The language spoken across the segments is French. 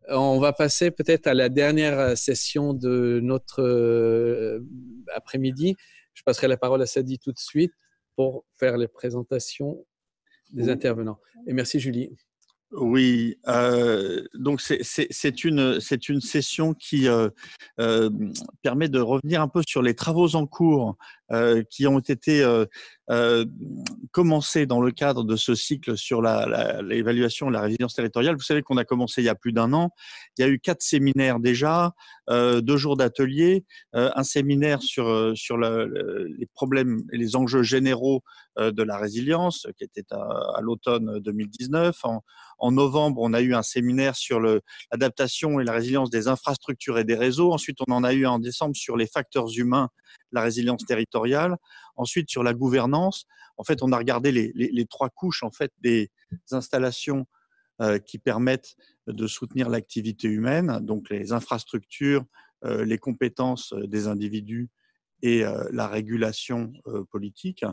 On va passer peut-être à la dernière session de notre après-midi. Je passerai la parole à Sadi tout de suite pour faire les présentations des intervenants. Et merci Julie. Oui, donc c'est une session qui permet de revenir un peu sur les travaux en cours qui ont été commencés dans le cadre de ce cycle sur l'évaluation de la résilience territoriale. Vous savez qu'on a commencé il y a plus d'un an. Il y a eu 4 séminaires déjà, 2 jours d'ateliers, un séminaire sur les problèmes et les enjeux généraux de la résilience qui était à l'automne 2019. En novembre, on a eu un séminaire sur l'adaptation et la résilience des infrastructures et des réseaux. Ensuite, on en a eu un en décembre sur les facteurs humains, la résilience territoriale. Ensuite, sur la gouvernance. En fait, on a regardé les 3 couches en fait, des installations qui permettent de soutenir l'activité humaine, donc les infrastructures, les compétences des individus et la régulation politique.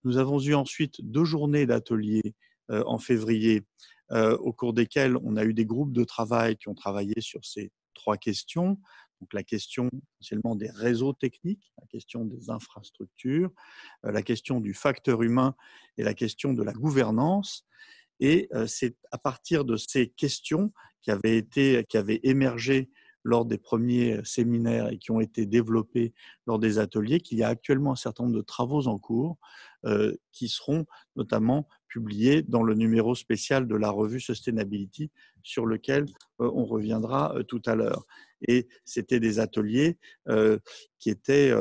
Nous avons eu ensuite 2 journées d'ateliers en février au cours desquels on a eu des groupes de travail qui ont travaillé sur ces 3 questions. Donc la question essentiellement des réseaux techniques, la question des infrastructures, la question du facteur humain et la question de la gouvernance. Et c'est à partir de ces questions qui avaient émergé lors des premiers séminaires et qui ont été développés lors des ateliers qu'il y a actuellement un certain nombre de travaux en cours qui seront notamment publiés dans le numéro spécial de la revue Sustainability sur lequel on reviendra tout à l'heure. Et c'était des ateliers qui étaient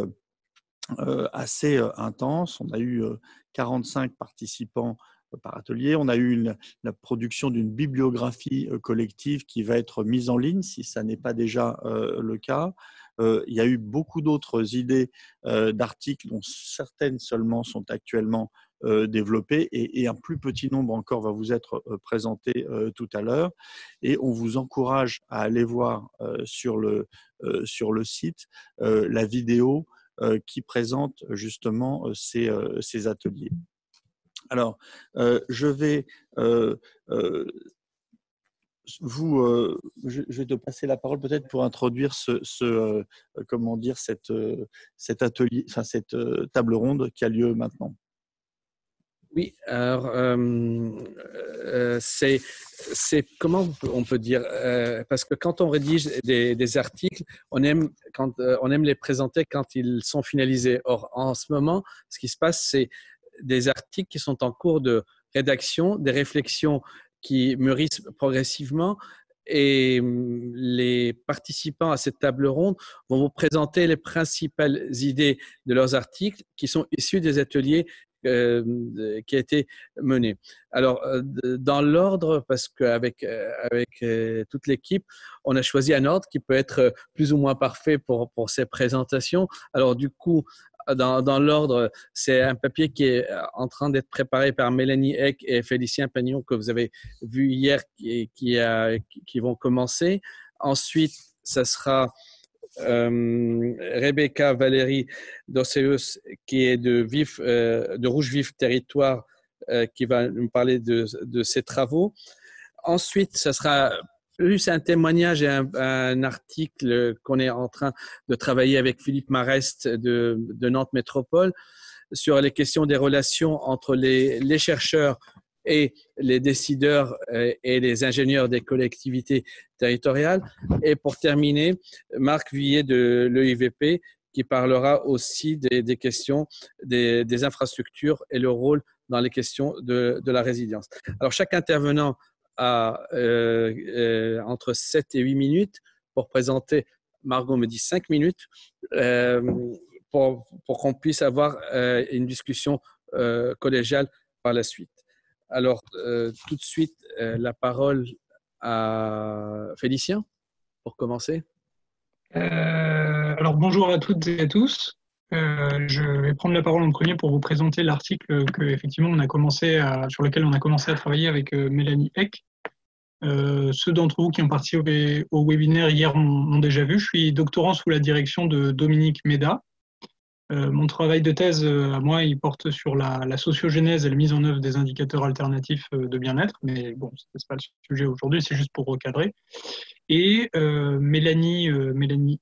assez intenses. On a eu 45 participants par atelier. On a eu la production d'une bibliographie collective qui va être mise en ligne si ça n'est pas déjà le cas. Il y a eu beaucoup d'autres idées d'articles dont certaines seulement sont actuellement développées et un plus petit nombre encore va vous être présenté tout à l'heure. Et on vous encourage à aller voir sur le site la vidéo qui présente justement ces ateliers. Alors, je vais je vais te passer la parole peut-être pour introduire comment dire, cet atelier, enfin cette table ronde qui a lieu maintenant. Oui, alors c'est comment on peut dire parce que quand on rédige des articles, on aime les présenter quand ils sont finalisés. Or, en ce moment, ce qui se passe, c'est des articles qui sont en cours de rédaction, des réflexions qui mûrissent progressivement. Et les participants à cette table ronde vont vous présenter les principales idées de leurs articles qui sont issus des ateliers qui a été mené. Alors, dans l'ordre, parce qu'avec toute l'équipe, on a choisi un ordre qui peut être plus ou moins parfait pour ces présentations. Alors, du coup, dans l'ordre, c'est un papier qui est en train d'être préparé par Mélanie Eck et Félicien Pagnon, que vous avez vu hier, qui vont commencer. Ensuite, ça sera Rebecca Valérie Dorceus, qui est de Rouge Vif Territoire, qui va nous parler de ses travaux. Ensuite, ça sera plus un témoignage et un article qu'on est en train de travailler avec Philippe Marest de Nantes Métropole sur les questions des relations entre les chercheurs et les décideurs et les ingénieurs des collectivités territoriales. Et pour terminer, Marc Vuillet de l'EIVP qui parlera aussi des questions des infrastructures et le rôle dans les questions de la résilience. Alors, chaque intervenant a entre 7 et 8 minutes pour présenter. Margot me dit 5 minutes pour qu'on puisse avoir une discussion collégiale par la suite. Alors, tout de suite, la parole à Félicien, pour commencer. Alors, bonjour à toutes et à tous. Je vais prendre la parole en premier pour vous présenter l'article sur lequel on a commencé à travailler avec Mélanie Eck. Ceux d'entre vous qui ont participé au webinaire hier m'ont déjà vu. Je suis doctorant sous la direction de Dominique Méda. Mon travail de thèse, à moi, il porte sur la sociogénèse et la mise en œuvre des indicateurs alternatifs de bien-être, mais bon, ce n'est pas le sujet aujourd'hui, c'est juste pour recadrer. Et Mélanie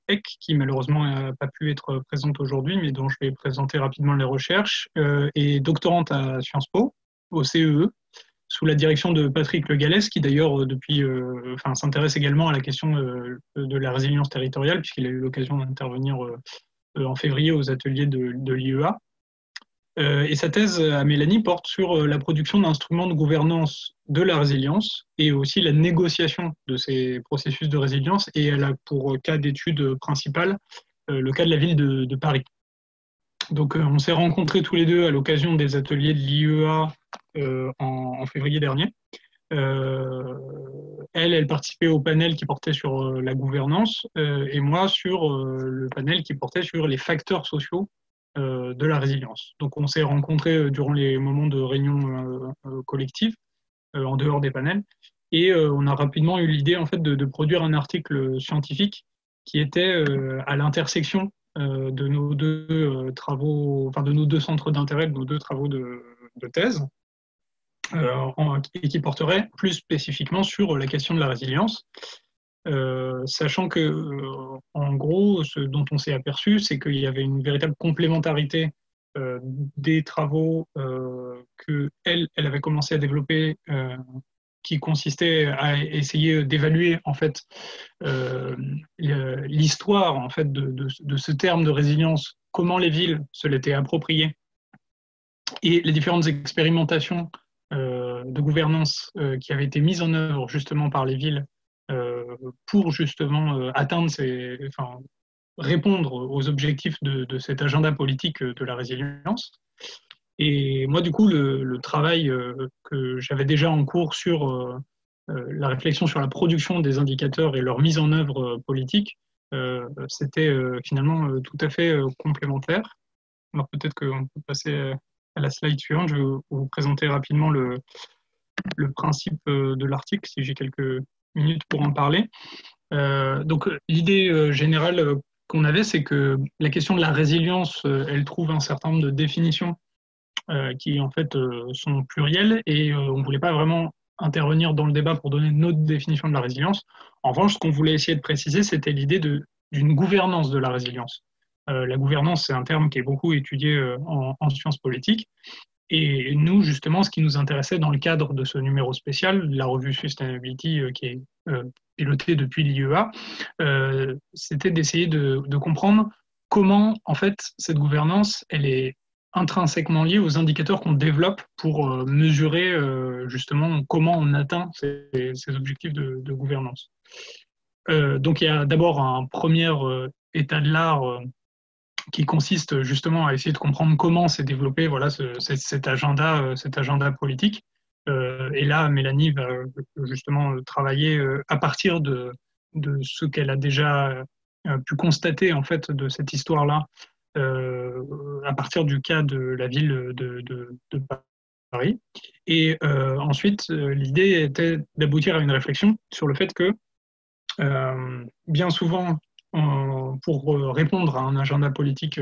Eck, qui malheureusement n'a pas pu être présente aujourd'hui, mais dont je vais présenter rapidement les recherches, est doctorante à Sciences Po, au CEE, sous la direction de Patrick Le Gallès, qui d'ailleurs s'intéresse également à la question de la résilience territoriale, puisqu'il a eu l'occasion d'intervenir en février aux ateliers de l'IEA. Et sa thèse à Mélanie porte sur la production d'instruments de gouvernance de la résilience et aussi la négociation de ces processus de résilience. Et elle a pour cas d'étude principale le cas de la ville de Paris. Donc on s'est rencontrés tous les deux à l'occasion des ateliers de l'IEA en février dernier. Elle participait au panel qui portait sur la gouvernance et moi sur le panel qui portait sur les facteurs sociaux de la résilience. Donc on s'est rencontrés durant les moments de réunion collective en dehors des panels et on a rapidement eu l'idée en fait de produire un article scientifique qui était à l'intersection de nos deux travaux, enfin de nos deux centres d'intérêt, de nos deux travaux de thèse. Et qui porterait plus spécifiquement sur la question de la résilience, sachant que, en gros, ce dont on s'est aperçu, c'est qu'il y avait une véritable complémentarité des travaux qu'elle avait commencé à développer, qui consistait à essayer d'évaluer en fait l'histoire en fait de ce terme de résilience, comment les villes se l'étaient approprié, et les différentes expérimentations de gouvernance qui avaient été mises en œuvre justement par les villes pour justement répondre aux objectifs de cet agenda politique de la résilience. Et moi, du coup, le travail que j'avais déjà en cours sur la réflexion sur la production des indicateurs et leur mise en œuvre politique, c'était finalement tout à fait complémentaire. Alors peut-être qu'on peut passer à la slide suivante. Je vais vous présenter rapidement le principe de l'article, si j'ai quelques minutes pour en parler. Donc l'idée générale qu'on avait, c'est que la question de la résilience, elle trouve un certain nombre de définitions qui en fait sont plurielles et on ne voulait pas vraiment intervenir dans le débat pour donner notre définition de la résilience. En revanche, ce qu'on voulait essayer de préciser, c'était l'idée d'une gouvernance de la résilience. La gouvernance, c'est un terme qui est beaucoup étudié en sciences politiques. Et nous, justement, ce qui nous intéressait dans le cadre de ce numéro spécial, la revue Sustainability qui est pilotée depuis l'IEA, c'était d'essayer de comprendre comment, en fait, cette gouvernance, elle est intrinsèquement liée aux indicateurs qu'on développe pour mesurer justement comment on atteint ces objectifs de gouvernance. Donc, il y a d'abord un premier état de l'art qui consiste justement à essayer de comprendre comment s'est développé cet agenda politique. Et là, Mélanie va justement travailler à partir de ce qu'elle a déjà pu constater en fait de cette histoire-là, à partir du cas de la ville de Paris. Et ensuite, l'idée était d'aboutir à une réflexion sur le fait que bien souvent, pour répondre à un agenda politique,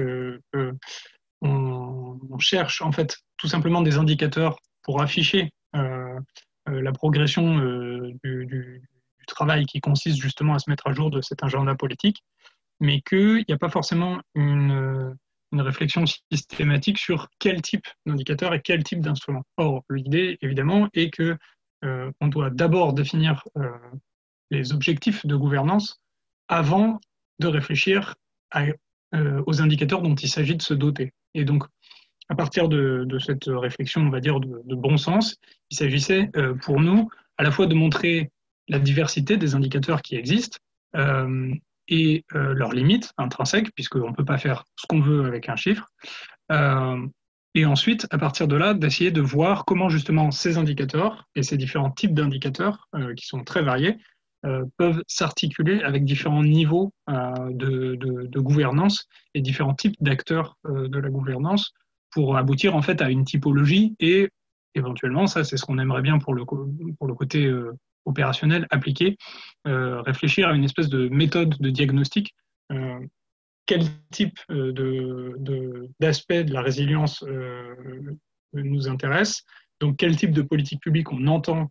on cherche en fait tout simplement des indicateurs pour afficher la progression du travail qui consiste justement à se mettre à jour de cet agenda politique, mais qu'il n'y a pas forcément une réflexion systématique sur quel type d'indicateur et quel type d'instrument. Or, l'idée, évidemment, est que on doit d'abord définir les objectifs de gouvernance avant de réfléchir aux indicateurs dont il s'agit de se doter. Et donc, à partir de cette réflexion, on va dire, de bon sens, il s'agissait pour nous à la fois de montrer la diversité des indicateurs qui existent et leurs limites intrinsèques, puisqu'on ne peut pas faire ce qu'on veut avec un chiffre. Et ensuite, à partir de là, d'essayer de voir comment justement ces indicateurs et ces différents types d'indicateurs, qui sont très variés, peuvent s'articuler avec différents niveaux de gouvernance et différents types d'acteurs de la gouvernance pour aboutir en fait à une typologie et éventuellement, ça c'est ce qu'on aimerait bien pour le côté opérationnel appliqué, réfléchir à une espèce de méthode de diagnostic quel type d'aspect de la résilience nous intéresse, donc quel type de politique publique on entend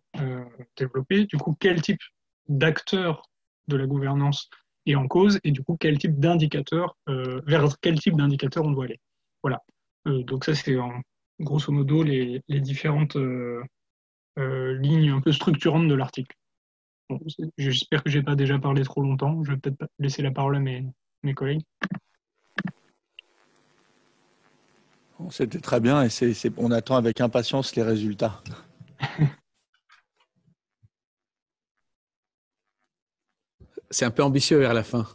développer, du coup quel type d'acteurs de la gouvernance est en cause, et du coup quel type d'indicateur, vers quel type d'indicateur on doit aller. Voilà. Donc ça c'est grosso modo les différentes lignes un peu structurantes de l'article. Bon, j'espère que je n'ai pas déjà parlé trop longtemps. Je vais peut-être laisser la parole à mes collègues. C'était très bien et on attend avec impatience les résultats. C'est un peu ambitieux vers la fin.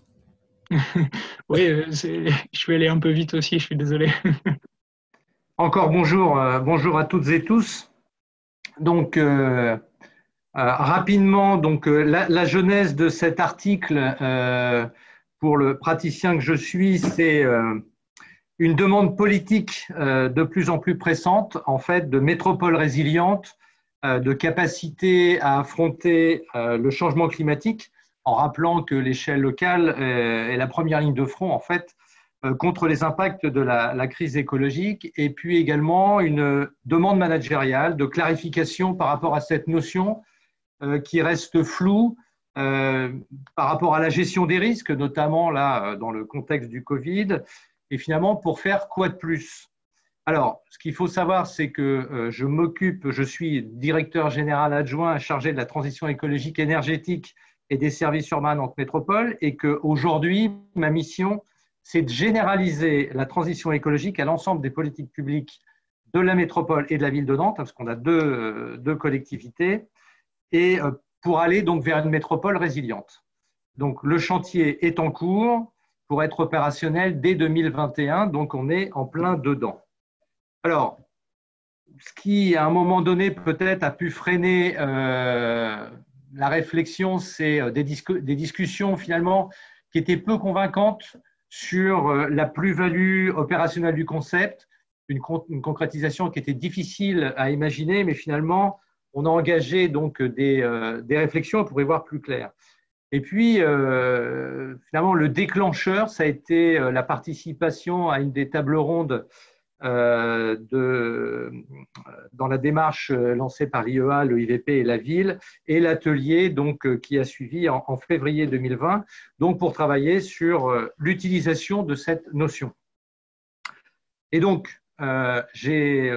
Oui, je vais aller un peu vite aussi, je suis désolé. Encore bonjour, bonjour à toutes et tous. Donc, rapidement, donc, la genèse de cet article, pour le praticien que je suis, c'est une demande politique de plus en plus pressante, en fait, de métropoles résilientes, de capacité à affronter le changement climatique, en rappelant que l'échelle locale est la première ligne de front, en fait, contre les impacts de la crise écologique, et puis également une demande managériale de clarification par rapport à cette notion qui reste floue par rapport à la gestion des risques, notamment là dans le contexte du Covid, et finalement pour faire quoi de plus? Alors, ce qu'il faut savoir, c'est que je suis directeur général adjoint chargé de la transition écologique énergétique et des services urbains Nantes Métropole, et qu'aujourd'hui, ma mission, c'est de généraliser la transition écologique à l'ensemble des politiques publiques de la métropole et de la ville de Nantes, parce qu'on a deux collectivités, et pour aller donc vers une métropole résiliente. Donc le chantier est en cours pour être opérationnel dès 2021, donc on est en plein dedans. Alors, ce qui à un moment donné peut-être a pu freiner la réflexion, c'est des discussions finalement qui étaient peu convaincantes sur la plus-value opérationnelle du concept, une concrétisation qui était difficile à imaginer, mais finalement, on a engagé donc des réflexions pour y voir plus clair. Et puis, finalement, le déclencheur, ça a été la participation à une des tables rondes dans la démarche lancée par l'IEA, le IVP et la ville, et l'atelier donc qui a suivi en février 2020, donc pour travailler sur l'utilisation de cette notion. Et donc, j'ai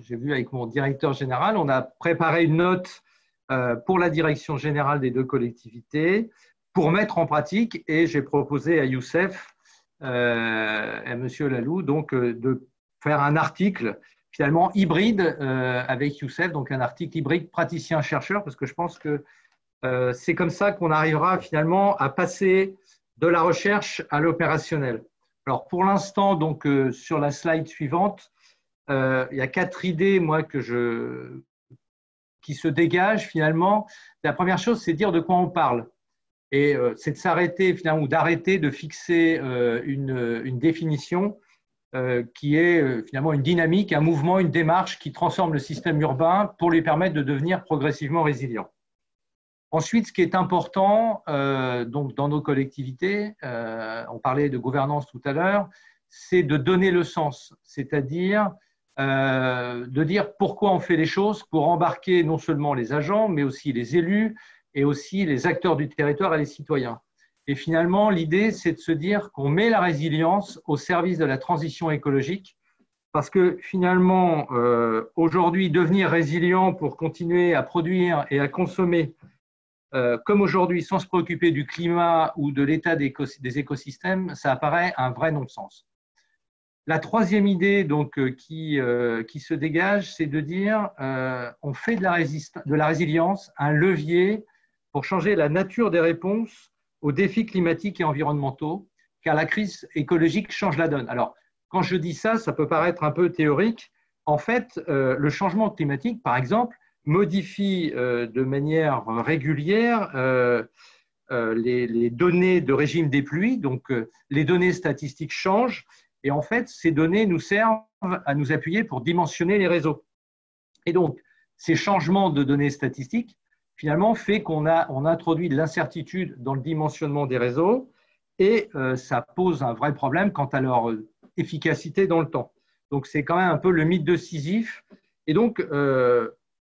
vu avec mon directeur général, on a préparé une note pour la direction générale des deux collectivités pour mettre en pratique, et j'ai proposé à Youssef et à Monsieur Lalou donc de faire un article finalement hybride avec Youssef, donc un article hybride praticien-chercheur, parce que je pense que c'est comme ça qu'on arrivera finalement à passer de la recherche à l'opérationnel. Alors pour l'instant, donc sur la slide suivante, il y a 4 idées moi qui se dégagent finalement. La première chose, c'est de dire de quoi on parle. Et c'est de s'arrêter finalement, ou d'arrêter de fixer une définition qui est finalement une dynamique, un mouvement, une démarche qui transforme le système urbain pour lui permettre de devenir progressivement résilient. Ensuite, ce qui est important donc dans nos collectivités, on parlait de gouvernance tout à l'heure, c'est de donner le sens, c'est-à-dire de dire pourquoi on fait les choses pour embarquer non seulement les agents, mais aussi les élus et aussi les acteurs du territoire et les citoyens. Et finalement, l'idée, c'est de se dire qu'on met la résilience au service de la transition écologique, parce que finalement, aujourd'hui, devenir résilient pour continuer à produire et à consommer comme aujourd'hui, sans se préoccuper du climat ou de l'état des écosystèmes, ça apparaît un vrai non-sens. La troisième idée donc, qui se dégage, c'est de dire on fait de la résilience un levier pour changer la nature des réponses aux défis climatiques et environnementaux, car la crise écologique change la donne. Alors, quand je dis ça, ça peut paraître un peu théorique. En fait, le changement climatique, par exemple, modifie de manière régulière les données de régime des pluies, donc les données statistiques changent, et en fait, ces données nous servent à nous appuyer pour dimensionner les réseaux. Et donc, ces changements de données statistiques, finalement, fait qu'on introduit de l'incertitude dans le dimensionnement des réseaux, et ça pose un vrai problème quant à leur efficacité dans le temps. Donc, c'est quand même un peu le mythe de Sisyphe. Et donc,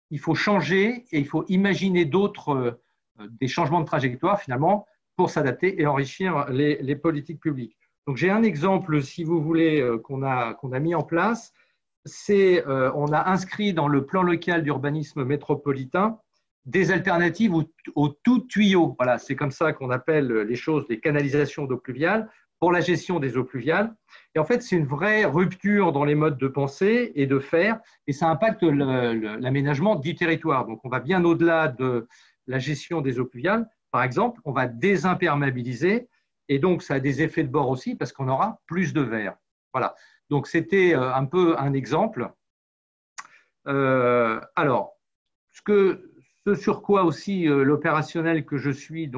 il faut changer et il faut imaginer des changements de trajectoire, finalement, pour s'adapter et enrichir les politiques publiques. Donc, j'ai un exemple, si vous voulez, qu'on a mis en place. On a inscrit dans le plan local d'urbanisme métropolitain des alternatives au tout tuyau. Voilà, c'est comme ça qu'on appelle les choses, des canalisations d'eau pluviale pour la gestion des eaux pluviales. Et en fait, c'est une vraie rupture dans les modes de pensée et de faire, et ça impacte l'aménagement du territoire. Donc, on va bien au-delà de la gestion des eaux pluviales. Par exemple, on va désimperméabiliser, et donc ça a des effets de bord aussi parce qu'on aura plus de verre. Voilà. Donc, c'était un peu un exemple. Alors, ce sur quoi aussi l'opérationnel que je suis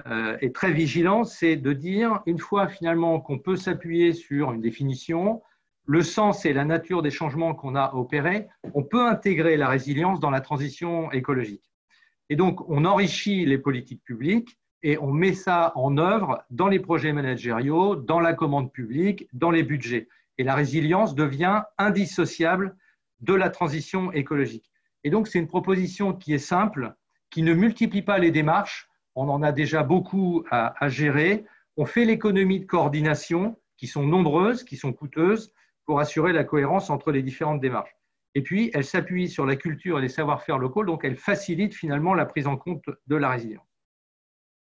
est très vigilant, c'est de dire, une fois finalement qu'on peut s'appuyer sur une définition, le sens et la nature des changements qu'on a opérés, on peut intégrer la résilience dans la transition écologique. Et donc, on enrichit les politiques publiques et on met ça en œuvre dans les projets managériaux, dans la commande publique, dans les budgets. Et la résilience devient indissociable de la transition écologique. Et donc, c'est une proposition qui est simple, qui ne multiplie pas les démarches. On en a déjà beaucoup à gérer. On fait l'économie de coordination, qui sont nombreuses, qui sont coûteuses, pour assurer la cohérence entre les différentes démarches. Et puis, elle s'appuie sur la culture et les savoir-faire locaux, donc elle facilite finalement la prise en compte de la résilience.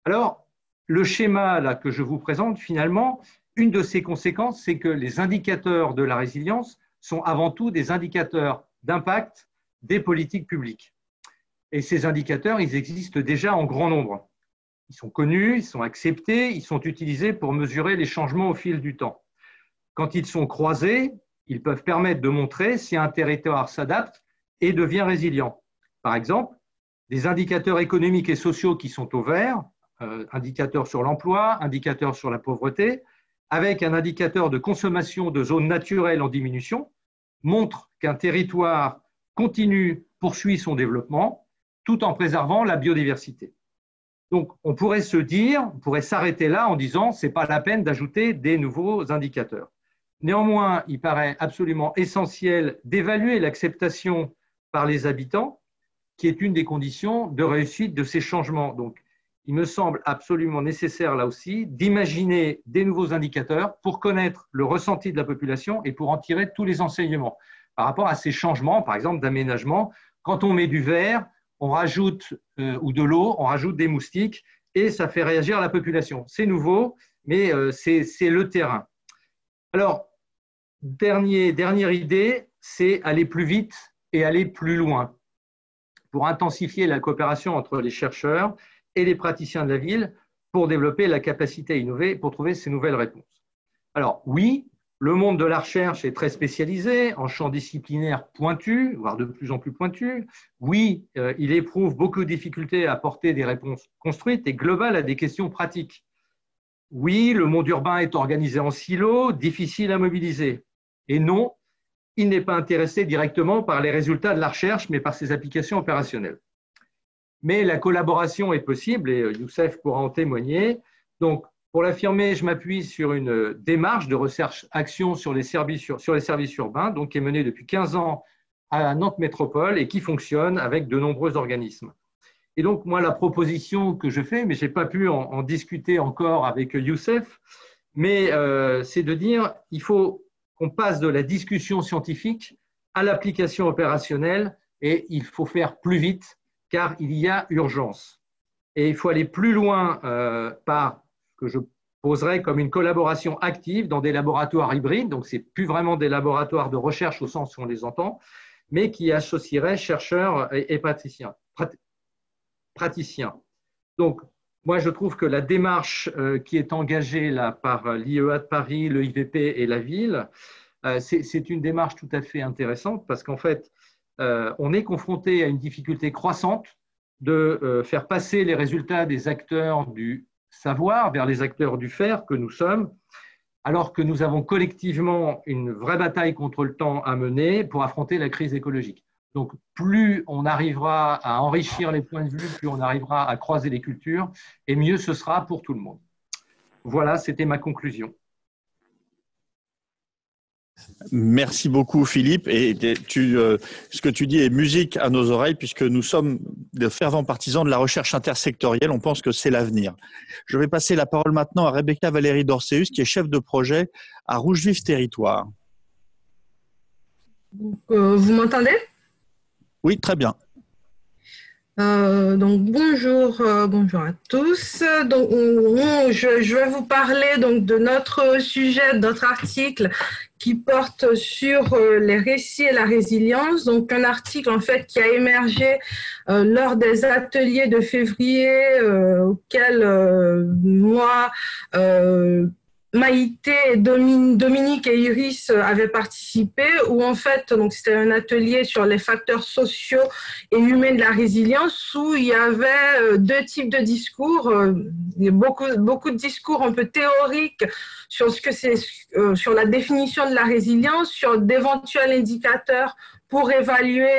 Alors, le schéma là, que je vous présente, finalement, une de ses conséquences, c'est que les indicateurs de la résilience sont avant tout des indicateurs d'impact des politiques publiques. Et ces indicateurs, ils existent déjà en grand nombre. Ils sont connus, ils sont acceptés, ils sont utilisés pour mesurer les changements au fil du temps. Quand ils sont croisés, ils peuvent permettre de montrer si un territoire s'adapte et devient résilient. Par exemple, des indicateurs économiques et sociaux qui sont au vert, indicateurs sur l'emploi, indicateurs sur la pauvreté, avec un indicateur de consommation de zones naturelles en diminution, montrent qu'un territoire poursuit son développement tout en préservant la biodiversité. Donc, on pourrait s'arrêter là en disant ce n'est pas la peine d'ajouter des nouveaux indicateurs. Néanmoins, il paraît absolument essentiel d'évaluer l'acceptation par les habitants, qui est une des conditions de réussite de ces changements. Donc, il me semble absolument nécessaire là aussi d'imaginer des nouveaux indicateurs pour connaître le ressenti de la population et pour en tirer tous les enseignements par rapport à ces changements, par exemple d'aménagement. Quand on met du verre, on rajoute ou de l'eau, on rajoute des moustiques et ça fait réagir la population. C'est nouveau, mais c'est le terrain. Alors, dernière idée, c'est aller plus vite et aller plus loin pour intensifier la coopération entre les chercheurs et les praticiens de la ville pour développer la capacité à innover, pour trouver ces nouvelles réponses. Alors oui, le monde de la recherche est très spécialisé, en champs disciplinaires pointus, voire de plus en plus pointus. Oui, il éprouve beaucoup de difficultés à apporter des réponses construites et globales à des questions pratiques. Oui, le monde urbain est organisé en silos, difficile à mobiliser. Et non, il n'est pas intéressé directement par les résultats de la recherche, mais par ses applications opérationnelles. Mais la collaboration est possible et Youssef pourra en témoigner. Donc, pour l'affirmer, je m'appuie sur une démarche de recherche-action sur les services urbains, donc qui est menée depuis 15 ans à Nantes Métropole et qui fonctionne avec de nombreux organismes. Et donc, moi, la proposition que je fais, mais je n'ai pas pu en discuter encore avec Youssef, mais c'est de dire qu'il faut qu'on passe de la discussion scientifique à l'application opérationnelle et il faut faire plus vite car il y a urgence. Et il faut aller plus loin par ce que je poserais comme une collaboration active dans des laboratoires hybrides, donc ce n'est plus vraiment des laboratoires de recherche au sens où on les entend, mais qui associeraient chercheurs et praticiens. Donc, moi, je trouve que la démarche qui est engagée là, par l'IEA de Paris, le IVP et la ville, c'est une démarche tout à fait intéressante parce qu'en fait, on est confronté à une difficulté croissante de faire passer les résultats des acteurs du savoir vers les acteurs du faire que nous sommes, alors que nous avons collectivement une vraie bataille contre le temps à mener pour affronter la crise écologique. Donc, plus on arrivera à enrichir les points de vue, plus on arrivera à croiser les cultures, et mieux ce sera pour tout le monde. Voilà, c'était ma conclusion. Merci beaucoup Philippe, et ce que tu dis est musique à nos oreilles puisque nous sommes de fervents partisans de la recherche intersectorielle, on pense que c'est l'avenir. Je vais passer la parole maintenant à Rebecca Valérie Dorceus qui est chef de projet à Rouge Vif Territoire. Vous m'entendez? Oui, très bien. Donc bonjour à tous. Donc je vais vous parler donc de notre sujet, notre article qui porte sur les récits et la résilience. Donc un article en fait qui a émergé lors des ateliers de février auxquels moi Maïté, Dominique et Iris avaient participé, où en fait, donc c'était un atelier sur les facteurs sociaux et humains de la résilience, où il y avait deux types de discours, beaucoup de discours un peu théoriques sur ce que c'est, sur la définition de la résilience, sur d'éventuels indicateurs pour évaluer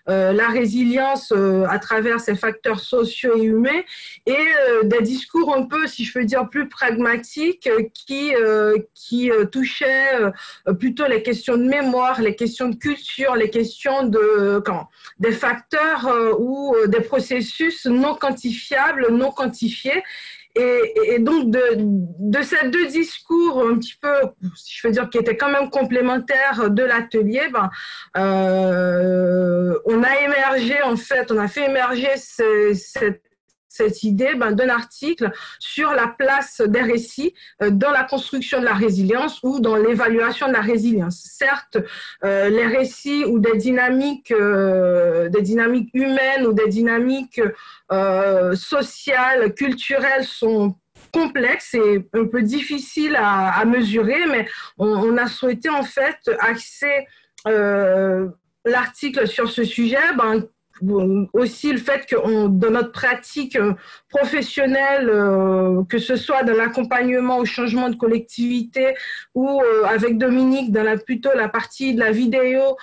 la résilience à travers ces facteurs sociaux et humains, et des discours un peu, si je peux dire, plus pragmatiques qui touchaient plutôt les questions de mémoire, les questions de culture, les questions des facteurs ou des processus non quantifiables, non quantifiés. Et donc, de ces deux discours, un petit peu, si je veux dire, qui étaient quand même complémentaires de l'atelier, on a fait émerger cette idée d'un article sur la place des récits dans la construction de la résilience ou dans l'évaluation de la résilience. Certes, les récits ou des dynamiques humaines ou des dynamiques sociales, culturelles sont complexes et un peu difficiles à mesurer, mais on a souhaité en fait axer l'article sur ce sujet, aussi le fait que dans notre pratique professionnelle, que ce soit dans l'accompagnement au changement de collectivité ou avec Dominique dans plutôt la partie de la vidéo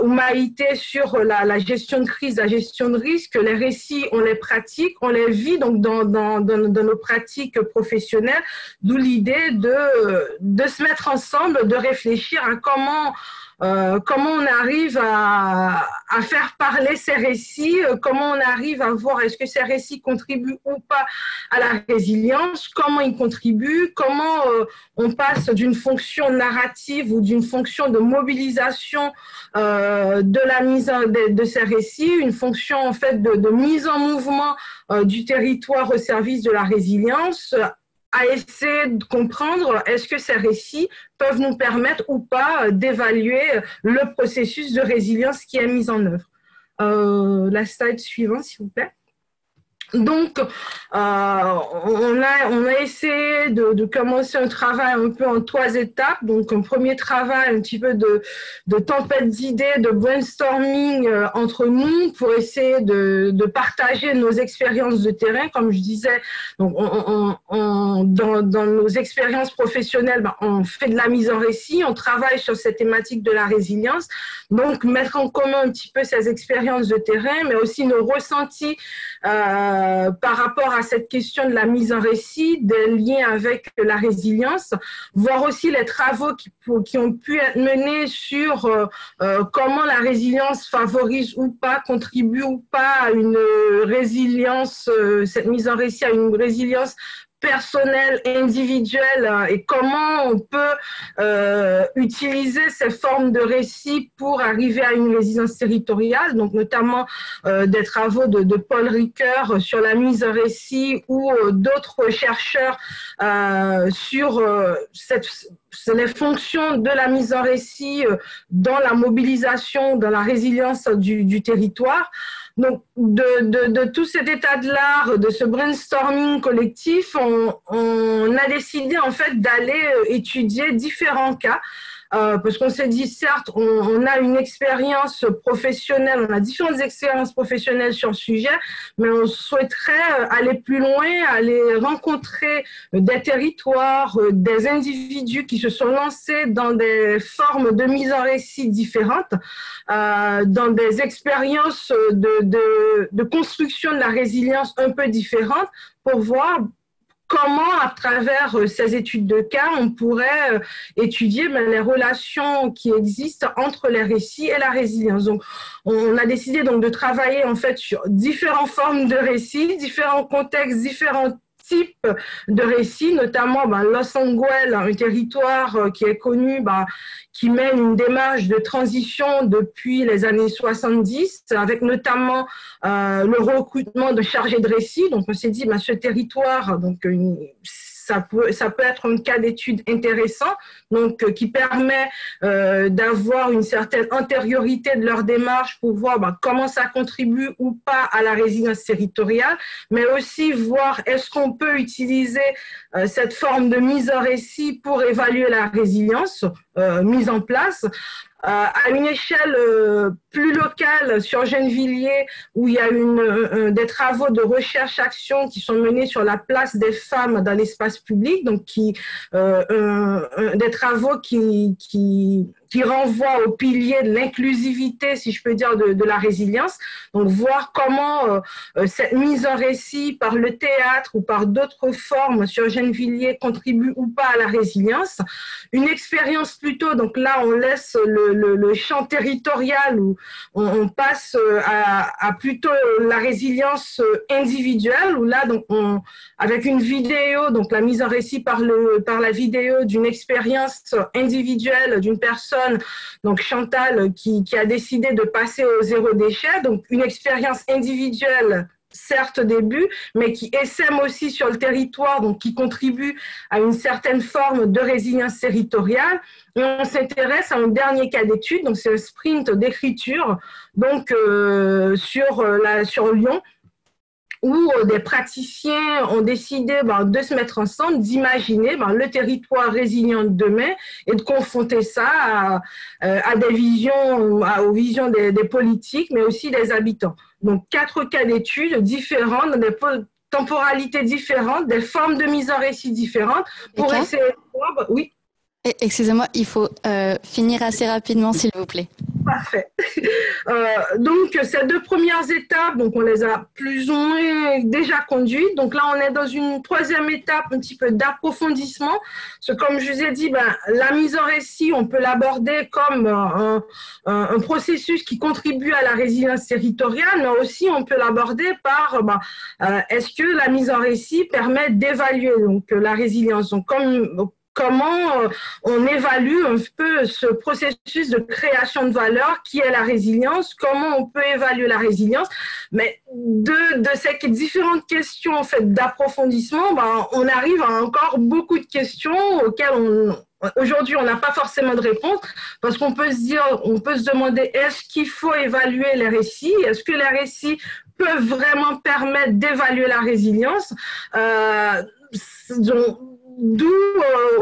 ou Maïté sur la gestion de crise, la gestion de risque, les récits, on les pratique, on les vit donc dans nos pratiques professionnelles, d'où l'idée de se mettre ensemble, de réfléchir à comment on arrive à faire parler ces récits, comment on arrive à voir est-ce que ces récits contribuent ou pas à la résilience, comment ils contribuent, comment on passe d'une fonction narrative ou d'une fonction de mobilisation de ces récits, une fonction en fait de mise en mouvement du territoire au service de la résilience, à essayer de comprendre est-ce que ces récits peuvent nous permettre ou pas d'évaluer le processus de résilience qui est mis en œuvre. La slide suivante, s'il vous plaît. Donc, on a essayé de commencer un travail un peu en 3 étapes. Donc, un premier travail, un petit peu de tempête d'idées, de brainstorming entre nous pour essayer de partager nos expériences de terrain. Comme je disais, donc dans nos expériences professionnelles, on fait de la mise en récit, on travaille sur cette thématique de la résilience. Donc, mettre en commun un petit peu ces expériences de terrain, mais aussi nos ressentis par rapport à cette question de la mise en récit, des liens avec la résilience, voir aussi les travaux qui ont pu être menés sur comment la résilience favorise ou pas, contribue ou pas à une résilience, cette mise en récit à une résilience personnelle, individuelle, et comment on peut utiliser ces formes de récits pour arriver à une résilience territoriale, donc notamment des travaux de Paul Ricoeur sur la mise en récit ou d'autres chercheurs sur les fonctions de la mise en récit dans la mobilisation, dans la résilience du territoire. Donc, de tout cet état de l'art, de ce brainstorming collectif, on a décidé en fait d'aller étudier différents cas. Parce qu'on s'est dit, certes, on a une expérience professionnelle, on a différentes expériences professionnelles sur le sujet, mais on souhaiterait aller plus loin, aller rencontrer des territoires, des individus qui se sont lancés dans des formes de mise en récit différentes, dans des expériences de construction de la résilience un peu différentes, pour voir comment, à travers ces études de cas, on pourrait étudier les relations qui existent entre les récits et la résilience. Donc, on a décidé donc de travailler en fait sur différentes formes de récits, différents contextes, différents types de récits, notamment Los Angeles, un territoire qui est connu, qui mène une démarche de transition depuis les années 70, avec notamment le recrutement de chargés de récits. Donc, on s'est dit, ce territoire, donc, ça peut être un cas d'étude intéressant, donc qui permet d'avoir une certaine antériorité de leur démarche pour voir comment ça contribue ou pas à la résilience territoriale, mais aussi voir est-ce qu'on peut utiliser cette forme de mise en récit pour évaluer la résilience mise en place. À une échelle plus locale sur Gennevilliers, où il y a des travaux de recherche-action qui sont menés sur la place des femmes dans l'espace public, donc des travaux qui renvoient au pilier de l'inclusivité, si je peux dire, de la résilience. Donc, voir comment cette mise en récit par le théâtre ou par d'autres formes sur Gennevilliers contribue ou pas à la résilience. Une expérience plutôt, donc là, on laisse le champ territorial où on passe à plutôt la résilience individuelle, où là, donc avec une vidéo, donc la mise en récit par la vidéo d'une expérience individuelle d'une personne, donc Chantal, qui a décidé de passer au zéro déchet, donc une expérience individuelle, certes au début, mais qui essaime aussi sur le territoire, donc qui contribue à une certaine forme de résilience territoriale. Et on s'intéresse à un dernier cas d'étude, donc c'est un sprint d'écriture, donc sur Lyon, où des praticiens ont décidé de se mettre ensemble, d'imaginer le territoire résilient de demain et de confronter ça à des visions, aux visions des politiques, mais aussi des habitants. Donc, 4 cas d'études différents, dans des temporalités différentes, des formes de mise en récit différentes, pour essayer de voir… Oui. Excusez-moi, il faut finir assez rapidement, s'il vous plaît. Parfait. Donc, ces 2 premières étapes, donc on les a plus ou moins déjà conduites. Donc là, on est dans une 3e étape, un petit peu d'approfondissement. Parce que, comme je vous ai dit, la mise en récit, on peut l'aborder comme un processus qui contribue à la résilience territoriale, mais aussi on peut l'aborder par est-ce que la mise en récit permet d'évaluer donc la résilience. Donc, comment on évalue un peu ce processus de création de valeur qui est la résilience, comment on peut évaluer la résilience. Mais de ces différentes questions en fait, d'approfondissement, on arrive à encore beaucoup de questions auxquelles aujourd'hui, on n'a pas forcément de réponse parce qu'on peut se demander est-ce qu'il faut évaluer les récits? Est-ce que les récits peuvent vraiment permettre d'évaluer la résilience? D'où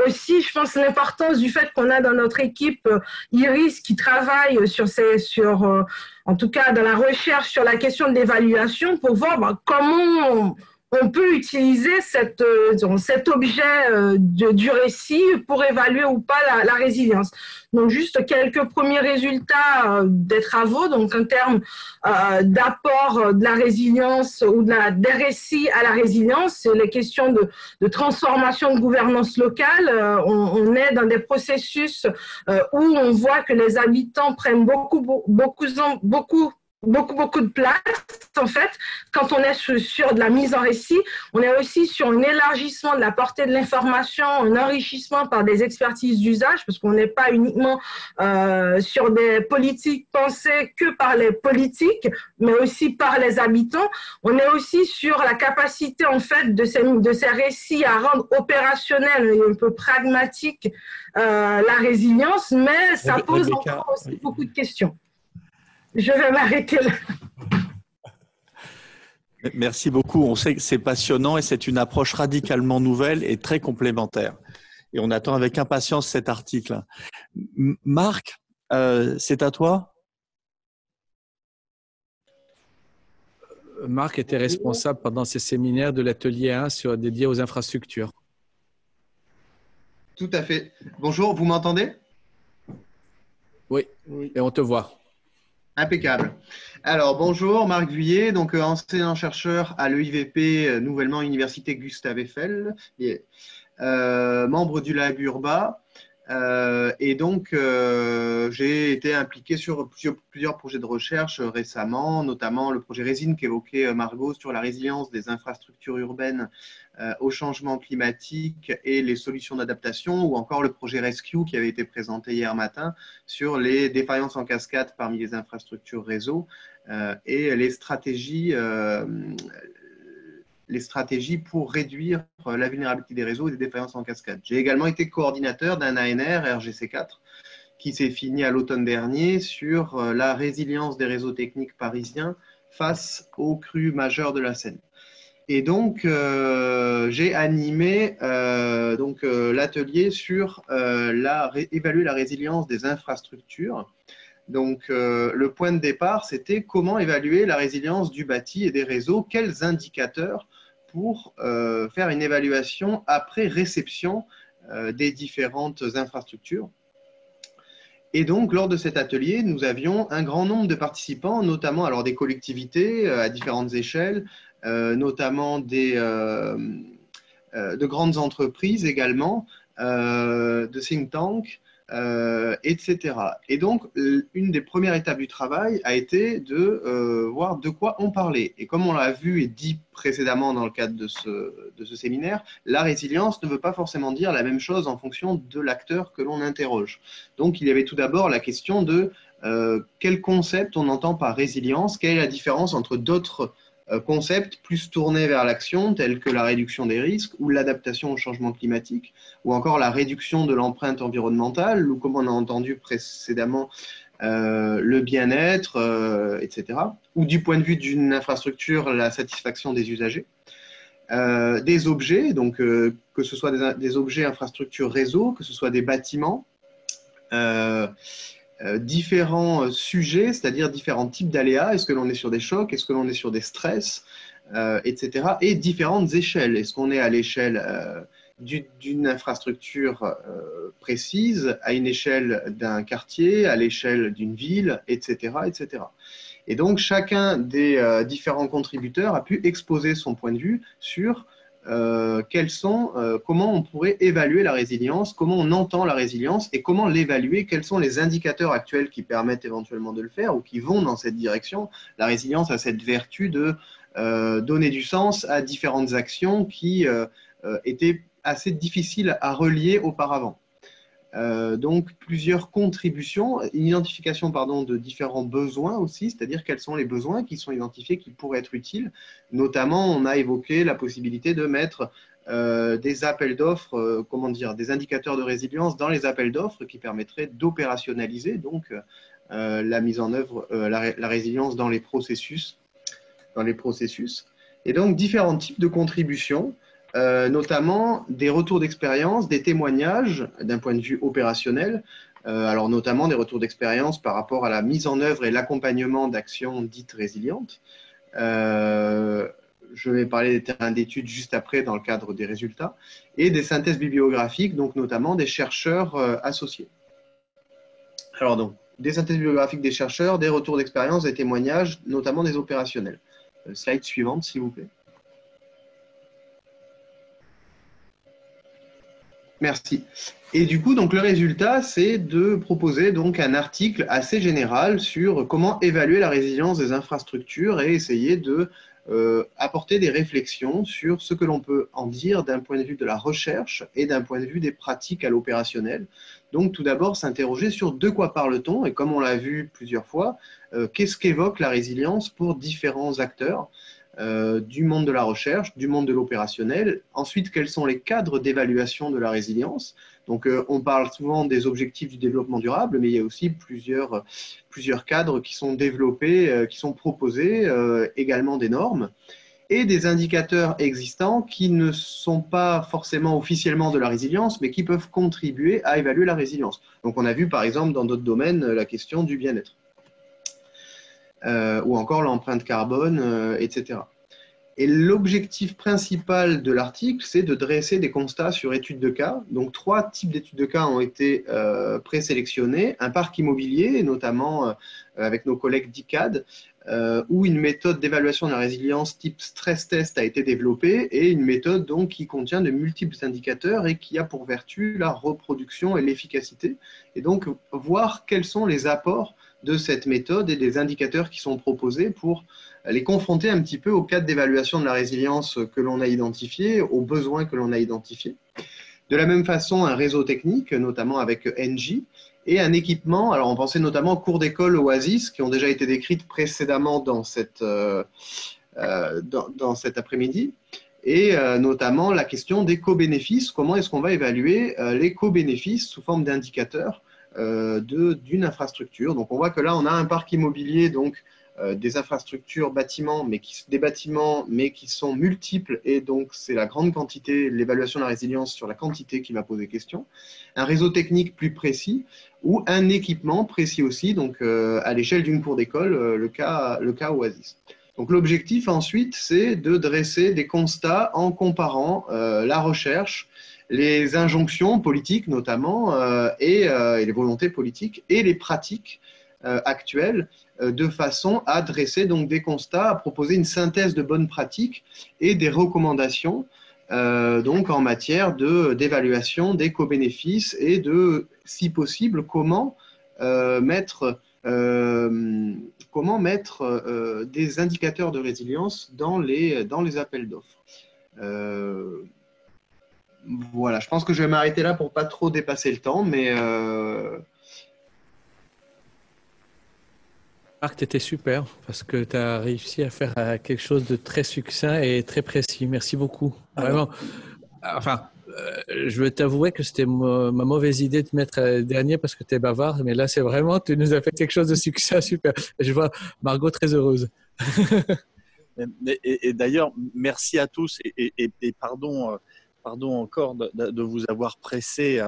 aussi, je pense, l'importance du fait qu'on a dans notre équipe Iris qui travaille en tout cas dans la recherche sur la question de l'évaluation pour voir comment on peut utiliser cet objet du récit pour évaluer ou pas la résilience. Donc, juste quelques premiers résultats des travaux, donc en termes d'apport de la résilience ou des récits à la résilience, c'est les questions de transformation de gouvernance locale. On est dans des processus où on voit que les habitants prennent beaucoup de place, en fait. Quand on est sur de la mise en récit, on est aussi sur un élargissement de la portée de l'information, un enrichissement par des expertises d'usage, parce qu'on n'est pas uniquement sur des politiques pensées que par les politiques, mais aussi par les habitants. On est aussi sur la capacité, en fait, de ces récits à rendre opérationnel et un peu pragmatique la résilience, mais ça pose encore aussi beaucoup de questions. Je vais m'arrêter là. Merci beaucoup. On sait que c'est passionnant et c'est une approche radicalement nouvelle et très complémentaire. Et on attend avec impatience cet article. Marc, c'est à toi. Marc était responsable pendant ces séminaires de l'atelier 1 dédié aux infrastructures. Tout à fait. Bonjour, vous m'entendez? Oui, et on te voit. Impeccable. Alors, bonjour, Marc Vuillet, donc enseignant-chercheur à l'EIVP, nouvellement Université Gustave Eiffel, membre du Lab Urba. Et donc, j'ai été impliqué sur plusieurs projets de recherche récemment, notamment le projet Résine qu'évoquait Margot sur la résilience des infrastructures urbaines au changement climatique et les solutions d'adaptation, ou encore le projet Rescue qui avait été présenté hier matin sur les défaillances en cascade parmi les infrastructures réseau et les stratégies pour réduire la vulnérabilité des réseaux et des défaillances en cascade. J'ai également été coordinateur d'un ANR, RGC4, qui s'est fini à l'automne dernier sur la résilience des réseaux techniques parisiens face aux crues majeures de la Seine. Et donc, j'ai animé l'atelier sur évaluer la résilience des infrastructures. Donc, le point de départ, c'était comment évaluer la résilience du bâti et des réseaux, quels indicateurs pour faire une évaluation après réception des différentes infrastructures. Et donc, lors de cet atelier, nous avions un grand nombre de participants, notamment alors des collectivités à différentes échelles, notamment de grandes entreprises également, de think tanks, etc. Et donc, une des premières étapes du travail a été de voir de quoi on parlait. Et comme on l'a vu et dit précédemment dans le cadre de ce séminaire, la résilience ne veut pas forcément dire la même chose en fonction de l'acteur que l'on interroge. Donc, il y avait tout d'abord la question de quel concept on entend par résilience, quelle est la différence entre d'autres concepts plus tournés vers l'action, tels que la réduction des risques ou l'adaptation au changement climatique, ou encore la réduction de l'empreinte environnementale, ou comme on a entendu précédemment, le bien-être, etc. Ou du point de vue d'une infrastructure, la satisfaction des usagers. Des objets, donc que ce soit des objets infrastructures réseau, que ce soit des bâtiments, différents sujets, c'est-à-dire différents types d'aléas. Est-ce que l'on est sur des chocs? Est-ce que l'on est sur des stress, etc. Et différentes échelles. Est-ce qu'on est à l'échelle d'une infrastructure précise, à une échelle d'un quartier, à l'échelle d'une ville, etc., etc. Et donc, chacun des différents contributeurs a pu exposer son point de vue sur comment on pourrait évaluer la résilience, comment on entend la résilience et comment l'évaluer, quels sont les indicateurs actuels qui permettent éventuellement de le faire ou qui vont dans cette direction. La résilience a cette vertu de donner du sens à différentes actions qui étaient assez difficiles à relier auparavant. Donc, plusieurs contributions, une identification de différents besoins aussi, c'est-à-dire quels sont les besoins qui sont identifiés qui pourraient être utiles. Notamment, on a évoqué la possibilité de mettre des appels d'offres, des indicateurs de résilience dans les appels d'offres qui permettraient d'opérationnaliser donc la mise en œuvre, la résilience dans les processus. Et donc, différents types de contributions. Notamment des retours d'expérience, des témoignages d'un point de vue opérationnel, alors notamment des retours d'expérience par rapport à la mise en œuvre et l'accompagnement d'actions dites résilientes. Je vais parler des terrains d'études juste après dans le cadre des résultats, et des synthèses bibliographiques, donc notamment des chercheurs associés. Alors donc, des synthèses bibliographiques des chercheurs, des retours d'expérience, des témoignages, notamment des opérationnels. Slide suivante, s'il vous plaît. Merci. Et du coup, donc, le résultat, c'est de proposer donc, un article assez général sur comment évaluer la résilience des infrastructures et essayer de apporter des réflexions sur ce que l'on peut en dire d'un point de vue de la recherche et d'un point de vue des pratiques à l'opérationnel. Donc, tout d'abord, s'interroger sur de quoi parle-t-on et comme on l'a vu plusieurs fois, qu'est-ce qu'évoque la résilience pour différents acteurs du monde de la recherche, du monde de l'opérationnel. Ensuite, quels sont les cadres d'évaluation de la résilience? Donc, on parle souvent des objectifs du développement durable, mais il y a aussi plusieurs cadres qui sont développés, qui sont proposés, également des normes, et des indicateurs existants qui ne sont pas forcément officiellement de la résilience, mais qui peuvent contribuer à évaluer la résilience. Donc, on a vu, par exemple, dans d'autres domaines, la question du bien-être. Ou encore l'empreinte carbone, etc. Et l'objectif principal de l'article, c'est de dresser des constats sur études de cas. Donc, 3 types d'études de cas ont été présélectionnés. Un parc immobilier, notamment avec nos collègues d'ICAD, où une méthode d'évaluation de la résilience type stress test a été développée, et une méthode donc qui contient de multiples indicateurs et qui a pour vertu la reproduction et l'efficacité. Et donc, voir quels sont les apports de cette méthode et des indicateurs qui sont proposés pour les confronter un petit peu au cadre d'évaluation de la résilience que l'on a identifié, aux besoins que l'on a identifiés. De la même façon, un réseau technique, notamment avec Engie, et un équipement, alors on pensait notamment aux cours d'école Oasis, qui ont déjà été décrites précédemment dans cet après-midi, et notamment la question des co-bénéfices. Comment est-ce qu'on va évaluer les co-bénéfices sous forme d'indicateurs d'une infrastructure. Donc on voit que là, on a un parc immobilier, donc des infrastructures des bâtiments, mais qui sont multiples, et donc c'est la grande quantité, l'évaluation de la résilience sur la quantité qui va poser question. Un réseau technique plus précis, ou un équipement précis aussi, donc à l'échelle d'une cour d'école, le cas Oasis. Donc l'objectif ensuite, c'est de dresser des constats en comparant la recherche, les injonctions politiques notamment, et les volontés politiques et les pratiques actuelles, de façon à dresser donc des constats, à proposer une synthèse de bonnes pratiques et des recommandations donc en matière d'évaluation des co-bénéfices et de, si possible, comment mettre des indicateurs de résilience dans les appels d'offres. Voilà, je pense que je vais m'arrêter là pour ne pas trop dépasser le temps, mais… Marc, tu étais super parce que tu as réussi à faire quelque chose de très succinct et très précis. Merci beaucoup. Vraiment. Enfin, je vais t'avouer que c'était ma mauvaise idée de te mettre dernier parce que tu es bavard, mais là, c'est vraiment, tu nous as fait quelque chose de succinct, super. Et je vois Margot très heureuse. Et d'ailleurs, merci à tous et pardon encore de vous avoir pressé,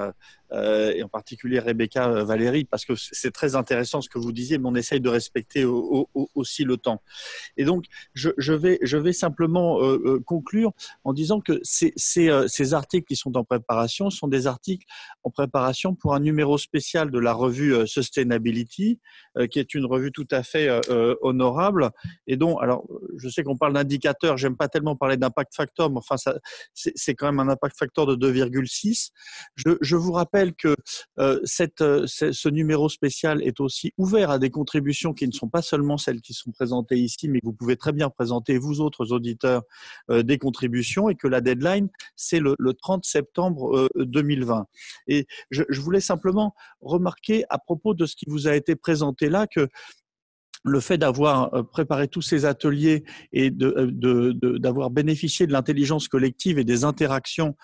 et en particulier Rebecca, Valérie, parce que c'est très intéressant ce que vous disiez, mais on essaye de respecter aussi le temps. Et donc, je vais simplement conclure en disant que ces articles qui sont en préparation sont des articles en préparation pour un numéro spécial de la revue Sustainability, qui est une revue tout à fait honorable, et dont, alors, je sais qu'on parle d'indicateurs, j'aime pas tellement parler d'impact factor, mais enfin, c'est quand même un impact factor de 2,6. Je vous rappelle que ce numéro spécial est aussi ouvert à des contributions qui ne sont pas seulement celles qui sont présentées ici, mais que vous pouvez très bien présenter, vous autres auditeurs, des contributions, et que la deadline, c'est le 30 septembre 2020. Et je voulais simplement remarquer à propos de ce qui vous a été présenté là que le fait d'avoir préparé tous ces ateliers et d'avoir bénéficié de l'intelligence collective et des interactions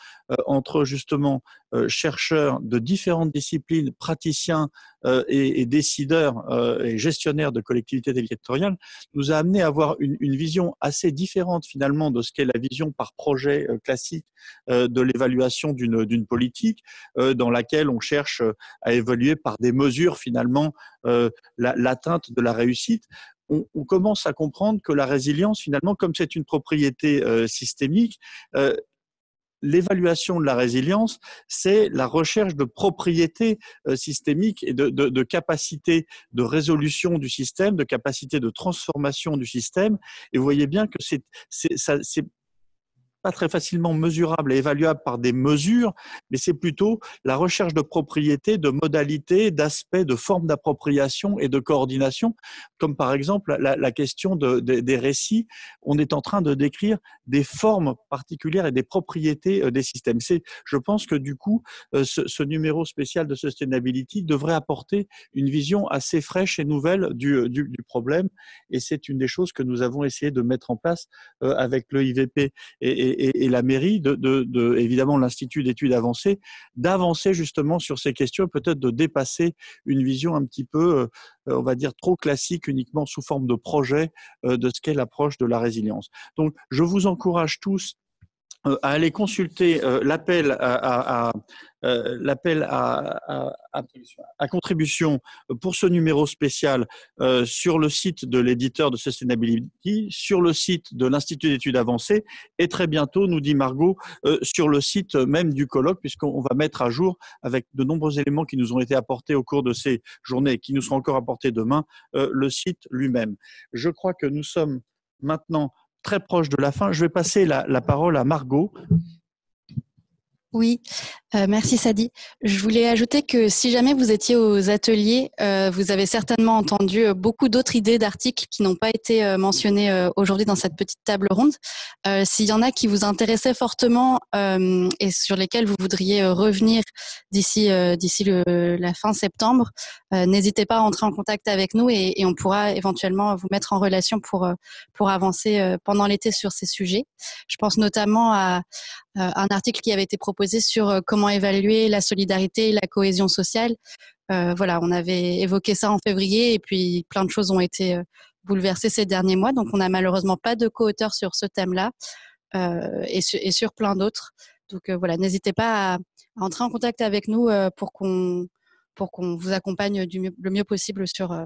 entre justement chercheurs de différentes disciplines, praticiens et décideurs et gestionnaires de collectivités territoriales, nous a amené à avoir une vision assez différente finalement de ce qu'est la vision par projet classique de l'évaluation d'une politique, dans laquelle on cherche à évaluer par des mesures finalement l'atteinte de la réussite. On commence à comprendre que la résilience, finalement, comme c'est une propriété systémique, l'évaluation de la résilience, c'est la recherche de propriétés systémiques et de capacité de résolution du système, de capacité de transformation du système. Et vous voyez bien que c'est pas très facilement mesurable et évaluable par des mesures, mais c'est plutôt la recherche de propriétés, de modalités, d'aspects, de formes d'appropriation et de coordination, comme par exemple la question des récits. On est en train de décrire des formes particulières et des propriétés des systèmes. Je pense que du coup, ce numéro spécial de Sustainability devrait apporter une vision assez fraîche et nouvelle du problème, et c'est une des choses que nous avons essayé de mettre en place avec le IVP et la mairie, évidemment l'Institut d'études avancées, d'avancer justement sur ces questions, peut-être de dépasser une vision un petit peu, on va dire, trop classique, uniquement sous forme de projet de ce qu'est l'approche de la résilience. Donc, je vous encourage tous à aller consulter l'appel à l'appel à contribution pour ce numéro spécial sur le site de l'éditeur de Sustainability, sur le site de l'Institut d'études avancées et très bientôt, nous dit Margot, sur le site même du colloque, puisqu'on va mettre à jour avec de nombreux éléments qui nous ont été apportés au cours de ces journées et qui nous seront encore apportés demain, le site lui-même. Je crois que nous sommes maintenant très proches de la fin. Je vais passer la parole à Margot. Oui, merci Sadi. Je voulais ajouter que si jamais vous étiez aux ateliers, vous avez certainement entendu beaucoup d'autres idées d'articles qui n'ont pas été mentionnées aujourd'hui dans cette petite table ronde. S'il y en a qui vous intéressaient fortement et sur lesquels vous voudriez revenir d'ici la fin septembre, n'hésitez pas à entrer en contact avec nous et on pourra éventuellement vous mettre en relation pour avancer pendant l'été sur ces sujets. Je pense notamment à un article qui avait été proposé sur comment évaluer la solidarité et la cohésion sociale. Voilà, on avait évoqué ça en février et puis plein de choses ont été bouleversées ces derniers mois. Donc, on n'a malheureusement pas de co-auteur sur ce thème-là et sur plein d'autres. Donc, voilà, n'hésitez pas à entrer en contact avec nous pour qu'on vous accompagne le mieux possible sur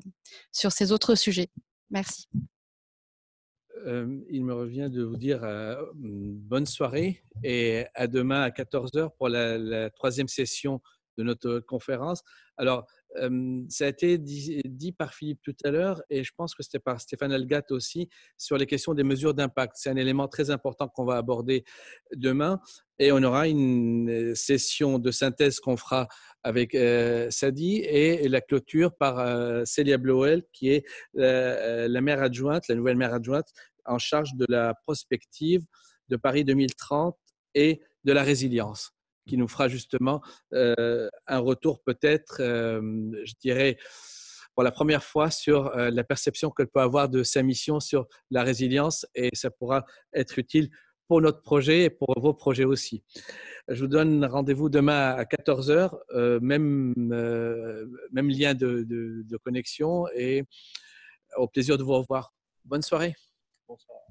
ces autres sujets. Merci. Il me revient de vous dire bonne soirée et à demain à 14 h pour la troisième session de notre conférence. Alors, ça a été dit par Philippe tout à l'heure et je pense que c'était par Stéphane Elgat aussi sur les questions des mesures d'impact. C'est un élément très important qu'on va aborder demain et on aura une session de synthèse qu'on fera avec Sadi et la clôture par Célia Blowell qui est la maire adjointe, la nouvelle maire adjointe en charge de la prospective de Paris 2030 et de la résilience, qui nous fera justement un retour peut-être, je dirais, pour la première fois sur la perception qu'elle peut avoir de sa mission sur la résilience et ça pourra être utile pour notre projet et pour vos projets aussi. Je vous donne rendez-vous demain à 14 h, même lien de connexion et au plaisir de vous revoir. Bonne soirée. Bonsoir.